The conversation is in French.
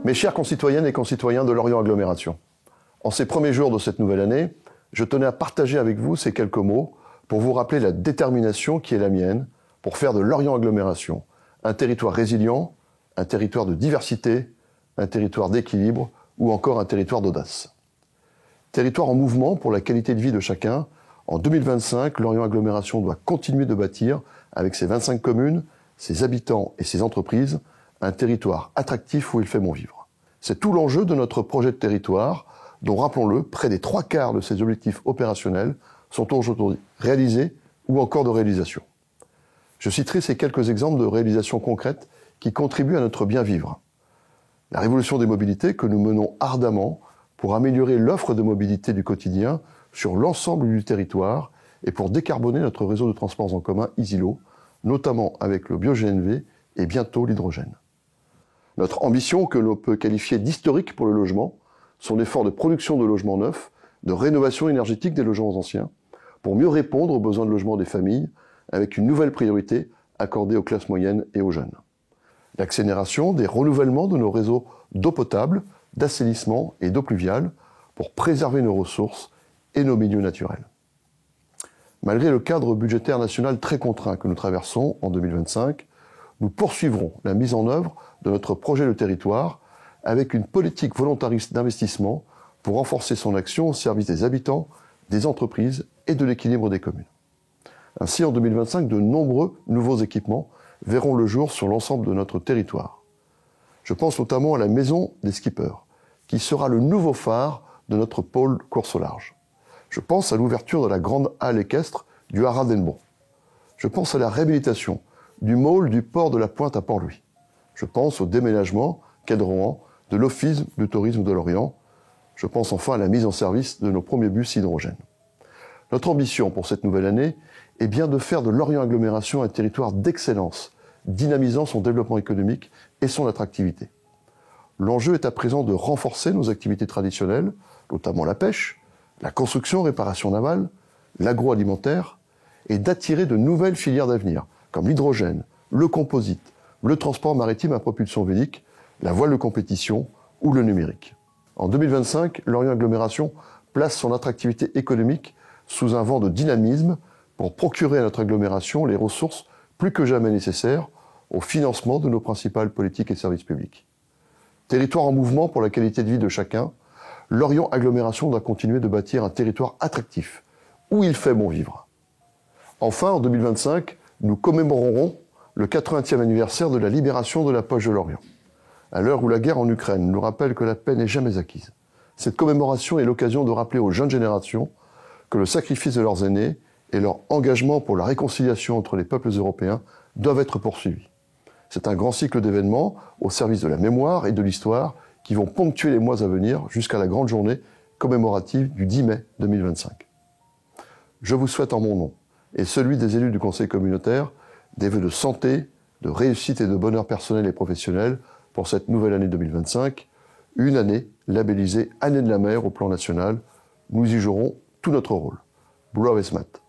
Mes chères concitoyennes et concitoyens de Lorient Agglomération, en ces premiers jours de cette nouvelle année, je tenais à partager avec vous ces quelques mots pour vous rappeler la détermination qui est la mienne pour faire de Lorient Agglomération un territoire résilient, un territoire de diversité, un territoire d'équilibre ou encore un territoire d'audace. Territoire en mouvement pour la qualité de vie de chacun, en 2025, Lorient Agglomération doit continuer de bâtir, avec ses 25 communes, ses habitants et ses entreprises, un territoire attractif où il fait bon vivre. C'est tout l'enjeu de notre projet de territoire, dont, rappelons-le, près des 3/4 de ses objectifs opérationnels sont aujourd'hui réalisés ou encore de réalisation. Je citerai ces quelques exemples de réalisations concrètes qui contribuent à notre bien-vivre. La révolution des mobilités que nous menons ardemment pour améliorer l'offre de mobilité du quotidien sur l'ensemble du territoire et pour décarboner notre réseau de transports en commun Easylo, notamment avec le bio-GNV et bientôt l'hydrogène. Notre ambition, que l'on peut qualifier d'historique pour le logement, son effort de production de logements neufs, de rénovation énergétique des logements anciens, pour mieux répondre aux besoins de logement des familles, avec une nouvelle priorité accordée aux classes moyennes et aux jeunes. L'accélération des renouvellements de nos réseaux d'eau potable, d'assainissement et d'eau pluviale pour préserver nos ressources et nos milieux naturels. Malgré le cadre budgétaire national très contraint que nous traversons en 2025, nous poursuivrons la mise en œuvre de notre projet de territoire avec une politique volontariste d'investissement pour renforcer son action au service des habitants, des entreprises et de l'équilibre des communes. Ainsi, en 2025, de nombreux nouveaux équipements verront le jour sur l'ensemble de notre territoire. Je pense notamment à la Maison des Skippers, qui sera le nouveau phare de notre pôle course au large. Je pense à l'ouverture de la grande halle équestre du Haras d'Elbon. Je pense à la réhabilitation du môle du port de la Pointe à Port-Louis. Je pense au déménagement quadrillon de l'Office du tourisme de Lorient. Je pense enfin à la mise en service de nos premiers bus hydrogène. Notre ambition pour cette nouvelle année est bien de faire de Lorient Agglomération un territoire d'excellence, dynamisant son développement économique et son attractivité. L'enjeu est à présent de renforcer nos activités traditionnelles, notamment la pêche, la construction, réparation navale, l'agroalimentaire, et d'attirer de nouvelles filières d'avenir, comme l'hydrogène, le composite, le transport maritime à propulsion vélique, la voile de compétition ou le numérique. En 2025, Lorient Agglomération place son attractivité économique sous un vent de dynamisme pour procurer à notre agglomération les ressources plus que jamais nécessaires au financement de nos principales politiques et services publics. Territoire en mouvement pour la qualité de vie de chacun, Lorient Agglomération doit continuer de bâtir un territoire attractif, où il fait bon vivre. Enfin, en 2025, nous commémorerons le 80e anniversaire de la libération de la poche de Lorient. À l'heure où la guerre en Ukraine nous rappelle que la paix n'est jamais acquise, cette commémoration est l'occasion de rappeler aux jeunes générations que le sacrifice de leurs aînés et leur engagement pour la réconciliation entre les peuples européens doivent être poursuivis. C'est un grand cycle d'événements au service de la mémoire et de l'histoire qui vont ponctuer les mois à venir jusqu'à la grande journée commémorative du 10 mai 2025. Je vous souhaite en mon nom et celui des élus du Conseil communautaire des vœux de santé, de réussite et de bonheur personnel et professionnel pour cette nouvelle année 2025, une année labellisée Année de la mer au plan national. Nous y jouerons tout notre rôle. Brouwer Smat.